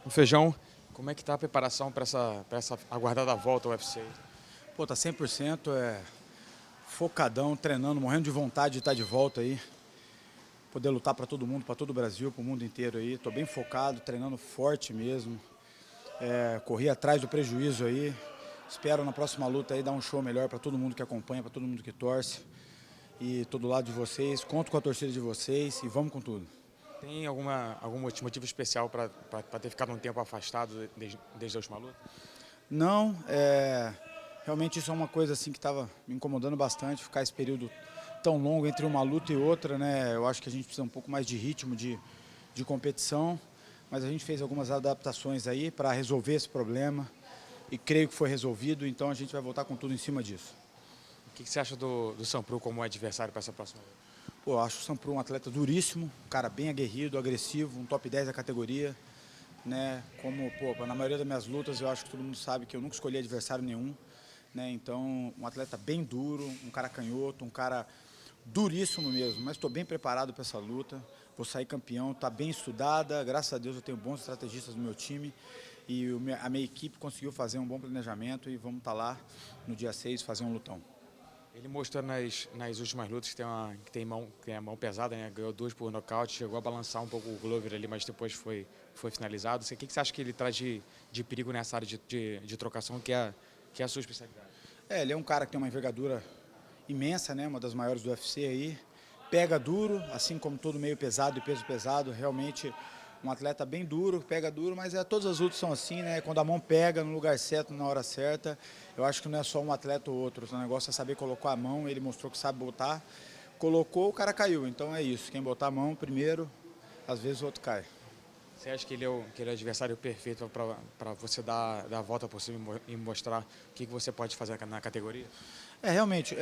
O Feijão, como é que tá a preparação para essa aguardada volta ao UFC? Pô, tá 100%, focadão, treinando, morrendo de vontade de estar de volta aí. Poder lutar para todo mundo, para todo o Brasil, para o mundo inteiro aí. Tô bem focado, treinando forte mesmo. Corri atrás do prejuízo aí. Espero na próxima luta aí dar um show melhor para todo mundo que acompanha, para todo mundo que torce. E tô do lado de vocês, conto com a torcida de vocês e vamos com tudo. Tem algum motivo especial para ter ficado um tempo afastado desde a última luta? Não, realmente isso é uma coisa assim que estava me incomodando bastante, ficar esse período tão longo entre uma luta e outra, né? Eu acho que a gente precisa um pouco mais de ritmo de competição, mas a gente fez algumas adaptações aí para resolver esse problema e creio que foi resolvido, então a gente vai voltar com tudo em cima disso. O que você acha do Sampru como adversário para essa próxima luta? Pô, eu acho o Sampru um atleta duríssimo, um cara bem aguerrido, agressivo, um top 10 da categoria, né? Como, pô, na maioria das minhas lutas eu acho que todo mundo sabe que eu nunca escolhi adversário nenhum, né? Então, um atleta bem duro, um cara canhoto, um cara duríssimo mesmo, mas estou bem preparado para essa luta. Vou sair campeão, está bem estudada, graças a Deus eu tenho bons estrategistas no meu time e a minha equipe conseguiu fazer um bom planejamento e vamos estar lá no dia 6 fazer um lutão. Ele mostrou nas últimas lutas que tem a mão pesada, né? Ganhou 2 por nocaute, chegou a balançar um pouco o Glover ali, mas depois foi finalizado. O que você acha que ele traz de perigo nessa área de trocação, que é a sua especialidade? Ele é um cara que tem uma envergadura imensa, né? Uma das maiores do UFC aí. Pega duro, assim como todo meio pesado e peso pesado, realmente um atleta bem duro, pega duro, mas todas as lutas são assim, né? Quando a mão pega no lugar certo, na hora certa, eu acho que não é só um atleta ou outro, o negócio é saber colocar a mão, ele mostrou que sabe botar, colocou, o cara caiu, então é isso, quem botar a mão primeiro, às vezes o outro cai. Você acha que ele é o adversário perfeito para você dar a volta por cima e mostrar o que você pode fazer na categoria? Realmente,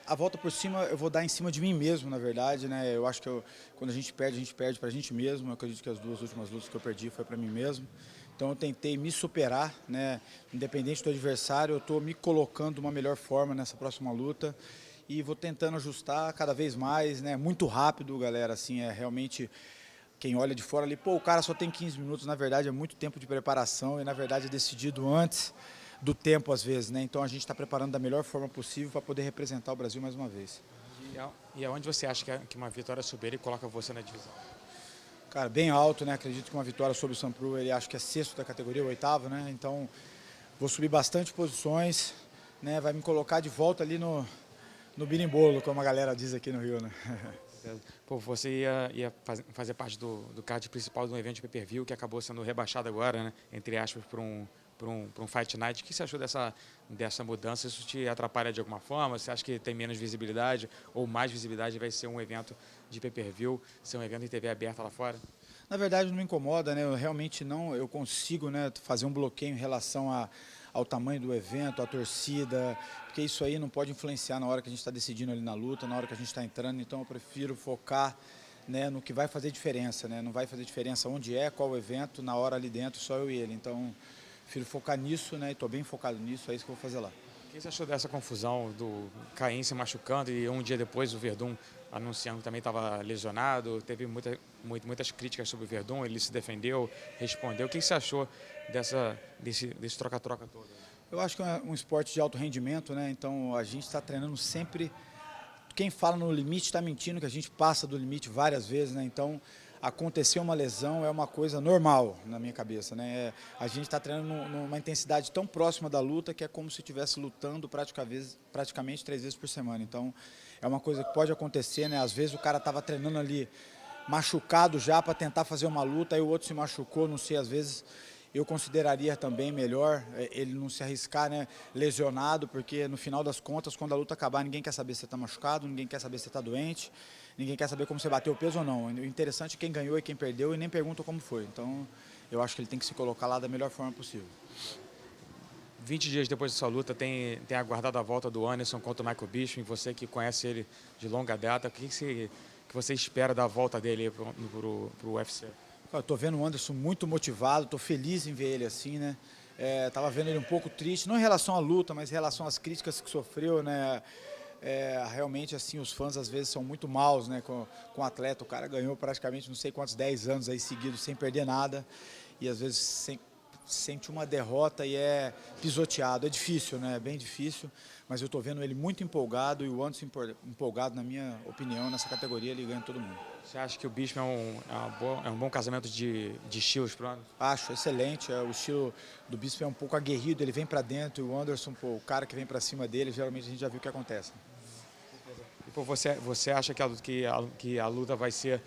a volta por cima eu vou dar em cima de mim mesmo, na verdade, né? Eu acho que quando a gente perde pra gente mesmo. Eu acredito que as duas últimas lutas que eu perdi foi pra mim mesmo. Então eu tentei me superar, né? Independente do adversário, eu estou me colocando de uma melhor forma nessa próxima luta e vou tentando ajustar cada vez mais, né? Muito rápido, galera, assim, realmente quem olha de fora ali, pô, o cara só tem 15 minutos, na verdade é muito tempo de preparação e na verdade é decidido antes do tempo às vezes, né? Então a gente está preparando da melhor forma possível para poder representar o Brasil mais uma vez. E aonde você acha que uma vitória sobre ele coloca você na divisão? Cara, bem alto, né? Acredito que uma vitória sobre o Sampru, ele acho que é sexto da categoria, oitavo, né? Então vou subir bastante posições, né? Vai me colocar de volta ali no birimbolo, como a galera diz aqui no Rio, né? Pô, você ia fazer parte do card principal de um evento de pay-per-view que acabou sendo rebaixado agora, né? Entre aspas, por um Fight Night. O que você achou dessa mudança? Isso te atrapalha de alguma forma? Você acha que tem menos visibilidade ou mais visibilidade vai ser um evento de pay-per-view, ser um evento em TV aberta lá fora? Na verdade não me incomoda, né? Eu realmente não, eu consigo, né, fazer um bloqueio em relação ao tamanho do evento, à torcida, porque isso aí não pode influenciar na hora que a gente está decidindo ali na luta, na hora que a gente está entrando. Então eu prefiro focar, né, no que vai fazer diferença, né? Não vai fazer diferença onde qual o evento, na hora ali dentro, só eu e ele. Então prefiro focar nisso, né? E estou bem focado nisso, é isso que eu vou fazer lá. O que você achou dessa confusão do Caim se machucando e um dia depois o Verdun anunciando que também estava lesionado? Teve muitas críticas sobre o Verdun, ele se defendeu, respondeu. O que você achou desse troca-troca todo? Eu acho que é um esporte de alto rendimento, né? Então a gente está treinando sempre. Quem fala no limite está mentindo, que a gente passa do limite várias vezes, né? Então acontecer uma lesão é uma coisa normal na minha cabeça, né? A gente está treinando numa intensidade tão próxima da luta que é como se estivesse lutando praticamente 3 vezes por semana. Então é uma coisa que pode acontecer, né? Às vezes o cara estava treinando ali machucado já para tentar fazer uma luta, aí o outro se machucou, não sei, às vezes eu consideraria também melhor ele não se arriscar, né, lesionado, porque no final das contas, quando a luta acabar, ninguém quer saber se você está machucado, ninguém quer saber se você está doente, ninguém quer saber como você bateu o peso ou não. O interessante é quem ganhou e quem perdeu e nem pergunta como foi. Então, eu acho que ele tem que se colocar lá da melhor forma possível. 20 dias depois dessa luta, tem aguardado a volta do Anderson contra o Michael Bisping. Você que conhece ele de longa data, o que você espera da volta dele para o UFC? Eu tô vendo o Anderson muito motivado, tô feliz em ver ele assim, né? Tava vendo ele um pouco triste, não em relação à luta, mas em relação às críticas que sofreu, né? Realmente, assim, os fãs às vezes são muito maus, né, com o atleta. O cara ganhou praticamente não sei quantos 10 anos aí seguidos sem perder nada. e às vezes sente uma derrota e é pisoteado. É difícil, né? É bem difícil, mas eu estou vendo ele muito empolgado e o Anderson empolgado, na minha opinião, nessa categoria, ele ganha todo mundo. Você acha que o Bisping é um bom casamento de estilos para o Anderson? Acho excelente, o estilo do Bisping é um pouco aguerrido, ele vem para dentro e o Anderson, pô, o cara que vem para cima dele, geralmente a gente já viu o que acontece. E, pô, você acha que a luta vai ser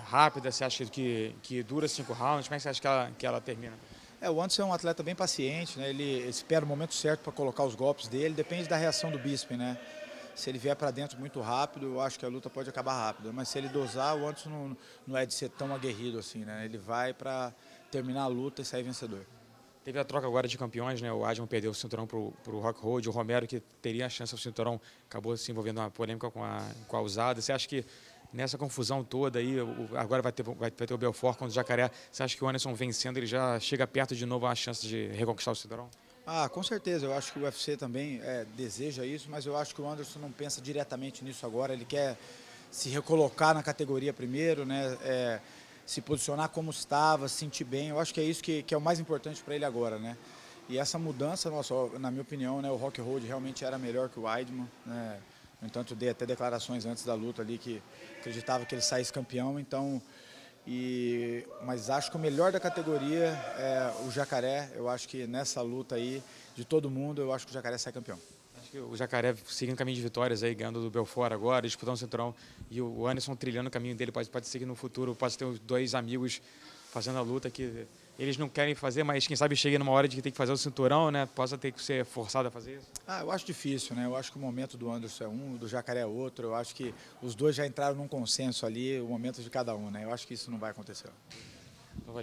rápida? Você acha que dura 5 rounds? Como é que você acha que ela termina? O Anderson é um atleta bem paciente, né? Ele espera o momento certo para colocar os golpes dele, depende da reação do Bisping, né? Se ele vier para dentro muito rápido, eu acho que a luta pode acabar rápido. Mas se ele dosar, o Anderson não é de ser tão aguerrido assim, né? Ele vai para terminar a luta e sair vencedor. Teve a troca agora de campeões, né? O Adman perdeu o cinturão para o Rockhold, o Romero, que teria a chance ao cinturão, acabou se envolvendo uma polêmica com a usada. Você acha que nessa confusão toda aí, agora vai ter o Belfort contra o Jacaré, você acha que o Anderson vencendo, ele já chega perto de novo a chance de reconquistar o cinturão? Com certeza, eu acho que o UFC também deseja isso, mas eu acho que o Anderson não pensa diretamente nisso agora, ele quer se recolocar na categoria primeiro, né? Se posicionar como estava, se sentir bem, eu acho que é isso que é o mais importante para ele agora, né? E essa mudança, nossa, na minha opinião, né, o Rockhold realmente era melhor que o Weidman, né? No entanto, dei até declarações antes da luta ali que acreditava que ele saísse campeão, então... Mas acho que o melhor da categoria é o Jacaré. Eu acho que nessa luta aí, de todo mundo, eu acho que o Jacaré sai campeão. Acho que o Jacaré seguindo caminho de vitórias aí, ganhando do Belfort agora, disputando o cinturão, e o Anderson trilhando o caminho dele, pode ser que no futuro possa ter os dois amigos fazendo a luta que eles não querem fazer, mas quem sabe chegue numa hora de que tem que fazer o cinturão, né? Possa ter que ser forçado a fazer isso. Eu acho difícil, né? Eu acho que o momento do Anderson é um, do Jacaré é outro. Eu acho que os dois já entraram num consenso ali, o momento de cada um, né? Eu acho que isso não vai acontecer. Então, valeu.